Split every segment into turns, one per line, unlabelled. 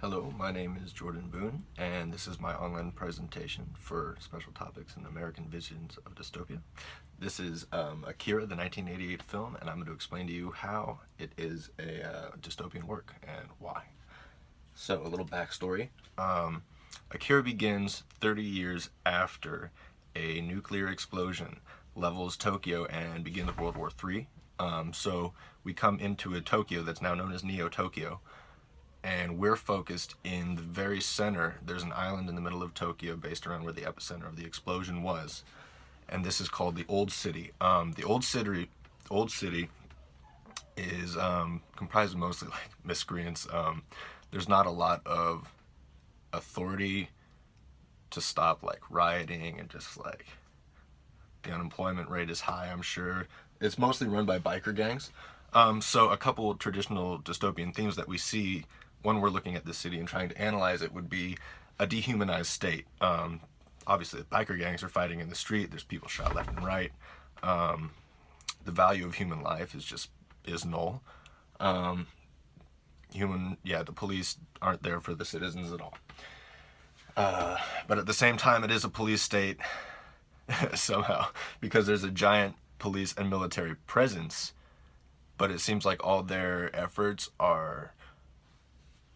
Hello, my name is Jordan Boone, and this is my online presentation for special topics in American Visions of Dystopia. This is Akira, the 1988 film, and I'm going to explain to you how it is a dystopian work and why. So, a little backstory. Akira begins 30 years after a nuclear explosion levels Tokyo and begins World War III. So, we come into a Tokyo that's now known as Neo Tokyo, and we're focused in the very center. There's an island in the middle of Tokyo based around where the epicenter of the explosion was, and this is called the Old City. The Old City is comprised of mostly like miscreants. There's not a lot of authority to stop like rioting, and just like the unemployment rate is high, I'm sure. It's mostly run by biker gangs. So a couple of traditional dystopian themes that we see when we're looking at the city and trying to analyze it would be a dehumanized state. Obviously, biker gangs are fighting in the street. There's people shot left and right. The value of human life is null. The police aren't there for the citizens at all. But at the same time, it is a police state somehow, because there's a giant police and military presence, but it seems like all their efforts are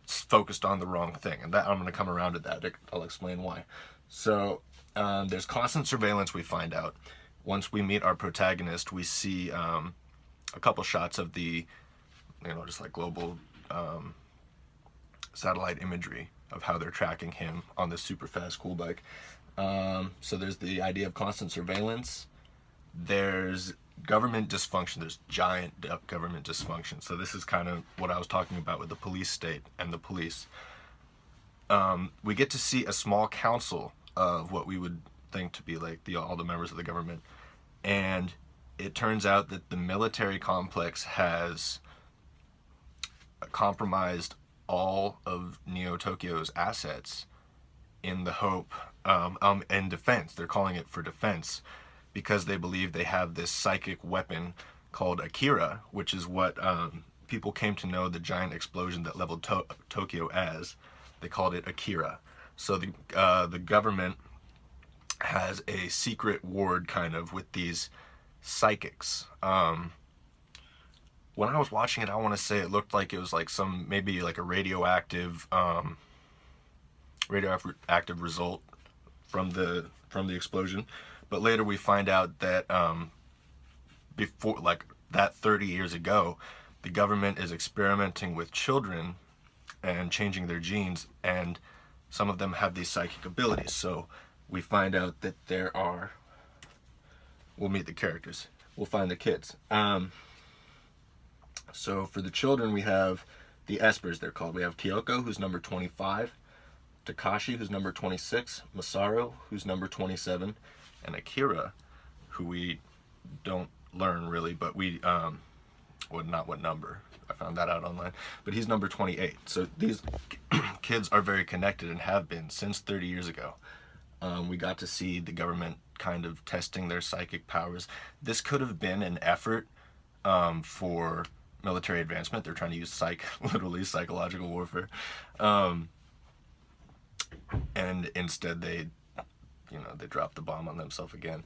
focused on the wrong thing, and that I'm going to come around to that. I'll explain why. So there's constant surveillance. We find out once we meet our protagonist, we see a couple shots of the, just like global satellite imagery of how they're tracking him on this super fast cool bike. So there's the idea of constant surveillance. There's government dysfunction. There's giant government dysfunction. So this is kind of what I was talking about with the police state and the police. We get to see a small council of what we would think to be like all the members of the government, and it turns out that the military complex has compromised all of Neo Tokyo's assets in the hope and defense. They're calling it for defense, because they believe they have this psychic weapon called Akira, which is what people came to know the giant explosion that leveled Tokyo as. They called it Akira. So the government has a secret ward kind of with these psychics. When I was watching it, I want to say it looked like it was like maybe like a radioactive result from the explosion. But later we find out that before, like that 30 years ago, the government is experimenting with children and changing their genes, and some of them have these psychic abilities. So we find out that we'll meet the characters. We'll find the kids. So for the children, we have the Espers, they're called. We have Kyoko, who's number 25, Takashi, who's number 26, Masaru, who's number 27, and Akira, who we don't learn really, but not what number. I found that out online. But he's number 28. So these kids are very connected and have been since 30 years ago. We got to see the government kind of testing their psychic powers. This could have been an effort for military advancement. They're trying to use literally psychological warfare. And instead they dropped the bomb on themselves again.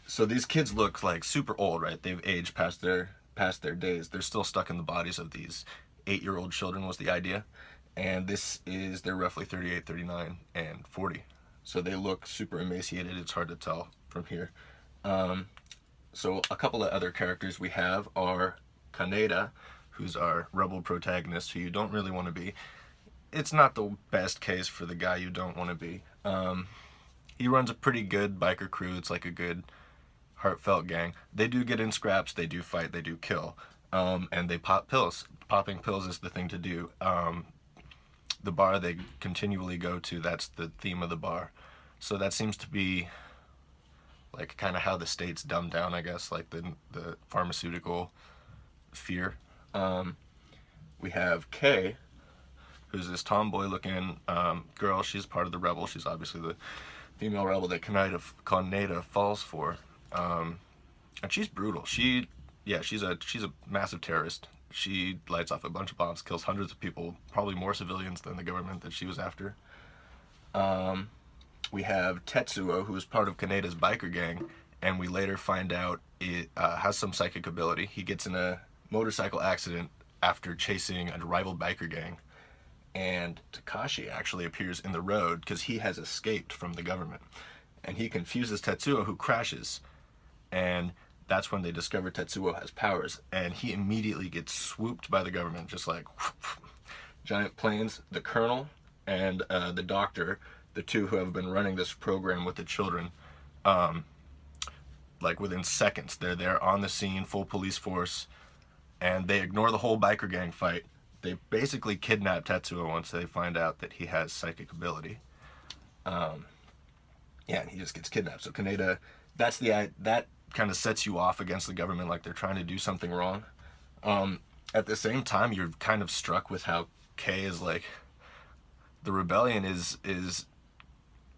So these kids look like super old, right? They've aged past their days. They're still stuck in the bodies of these 8-year-old children was the idea. And they're roughly 38, 39, and 40. So they look super emaciated. It's hard to tell from here. So a couple of other characters we have are Kaneda, who's our rebel protagonist, who you don't really want to be. It's not the best case for the guy you don't want to be. He runs a pretty good biker crew. It's like a good, heartfelt gang. They do get in scraps. They do fight. They do kill. And they pop pills. Popping pills is the thing to do. The bar they continually go to, that's the theme of the bar. So that seems to be like kind of how the state's dumbed down, I guess, like the pharmaceutical fear. We have Kay, who's this tomboy-looking girl. She's part of the rebel. She's obviously the female rebel that Kaneda falls for. And she's brutal. She's a massive terrorist. She lights off a bunch of bombs, kills hundreds of people, probably more civilians than the government that she was after. We have Tetsuo, who is part of Kaneda's biker gang, and we later find out it has some psychic ability. He gets in a motorcycle accident after chasing a rival biker gang, and Takashi actually appears in the road because he has escaped from the government, and he confuses Tetsuo, who crashes, and that's when they discover Tetsuo has powers, and he immediately gets swooped by the government, just like giant planes. The colonel and the doctor, the two who have been running this program with the children, like within seconds, they're there on the scene, full police force, and they ignore the whole biker gang fight. They basically kidnap Tetsuo once they find out that he has psychic ability. Yeah, and he just gets kidnapped. So Kaneda, that kind of sets you off against the government, like they're trying to do something wrong. At the same time, you're kind of struck with how Kei is like, the rebellion is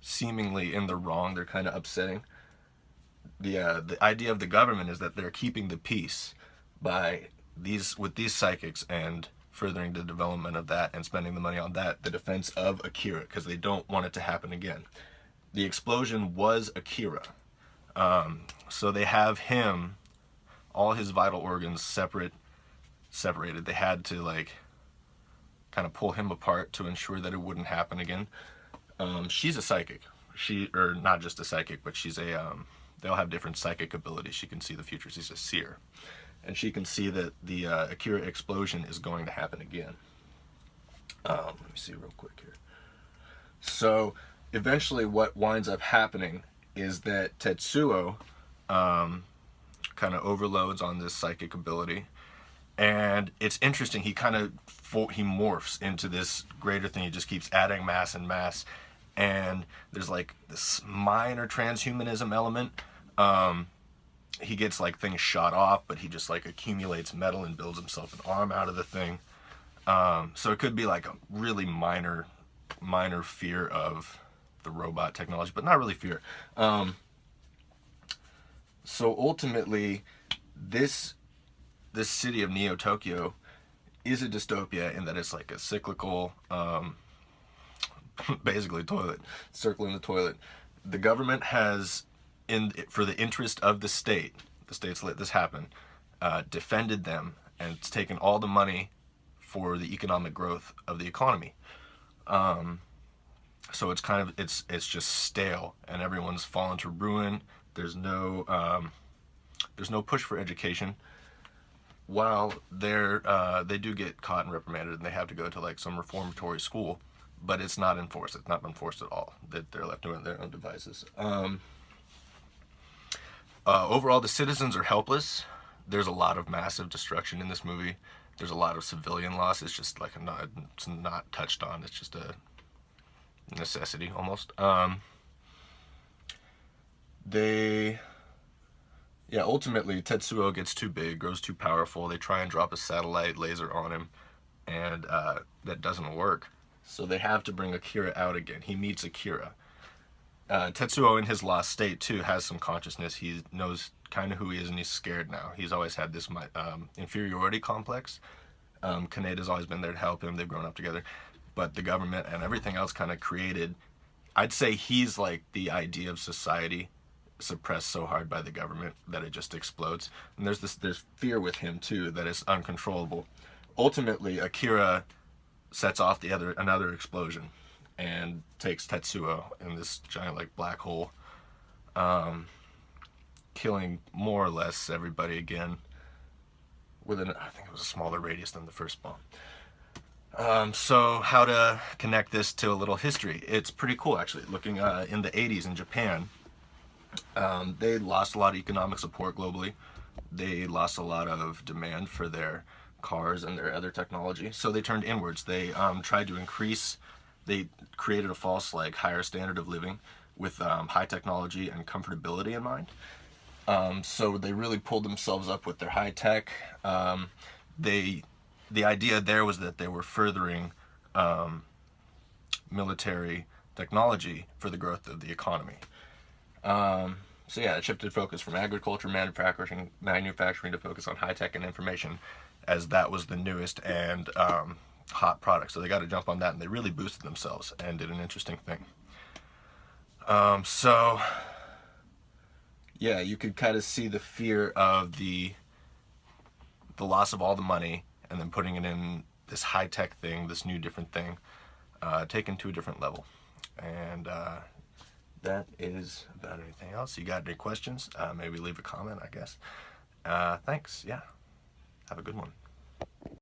seemingly in the wrong. They're kind of upsetting. The idea of the government is that they're keeping the peace with these psychics and furthering the development of that and spending the money on that, the defense of Akira, because they don't want it to happen again. The explosion was Akira. So they have him, all his vital organs separated. They had to like kind of pull him apart to ensure that it wouldn't happen again. She's a psychic. Or not just a psychic, but she's they all have different psychic abilities. She can see the future. She's a seer. And she can see that the Akira explosion is going to happen again. Let me see real quick here. So eventually what winds up happening is that Tetsuo kind of overloads on this psychic ability. And it's interesting, he morphs into this greater thing. He just keeps adding mass and mass. And there's like this minor transhumanism element. He gets like things shot off, but he just like accumulates metal and builds himself an arm out of the thing. So it could be like a really minor fear of the robot technology, but not really fear. So ultimately, this city of Neo Tokyo is a dystopia in that it's like a cyclical, basically toilet, circling the toilet. The government has, for the interest of the states let this happen, defended them, and it's taken all the money for the economic growth of the economy. So it's kind of it's just stale, and everyone's fallen to ruin. There's no push for education. While they do get caught and reprimanded, and they have to go to like some reformatory school, but it's not enforced. It's not enforced at all. That they're left doing their own devices. Overall, the citizens are helpless. There's a lot of massive destruction in this movie. There's a lot of civilian loss. It's just like it's not touched on. It's just a necessity almost. Ultimately Tetsuo gets too big, grows too powerful. They try and drop a satellite laser on him, and that doesn't work. So they have to bring Akira out again. He meets Akira. Tetsuo in his lost state too has some consciousness. He knows kind of who he is, and he's scared now. He's always had this inferiority complex. Kaneda's always been there to help him. They've grown up together. But the government and everything else kind of created, I'd say he's like the idea of society suppressed so hard by the government that it just explodes. And there's fear with him too that is uncontrollable. Ultimately, Akira sets off another explosion and takes Tetsuo in this giant like black hole, killing more or less everybody again within, I think it was a smaller radius than the first bomb. So how to connect this to a little history? It's pretty cool actually. Looking in the 80s in Japan, they lost a lot of economic support globally. They lost a lot of demand for their cars and their other technology. So they turned inwards. They tried to increase, they created a false like higher standard of living with high technology and comfortability in mind. So they really pulled themselves up with their high tech. The idea there was that they were furthering military technology for the growth of the economy. So yeah, it shifted focus from agriculture, manufacturing to focus on high tech and information. as that was the newest and hot product. So they got to jump on that, and they really boosted themselves and did an interesting thing. So yeah, you could kind of see the fear of the loss of all the money, and then putting it in this high-tech thing, this new different thing, taken to a different level. And that is about anything else. You got any questions? Maybe leave a comment, I guess. Thanks. Yeah. Have a good one.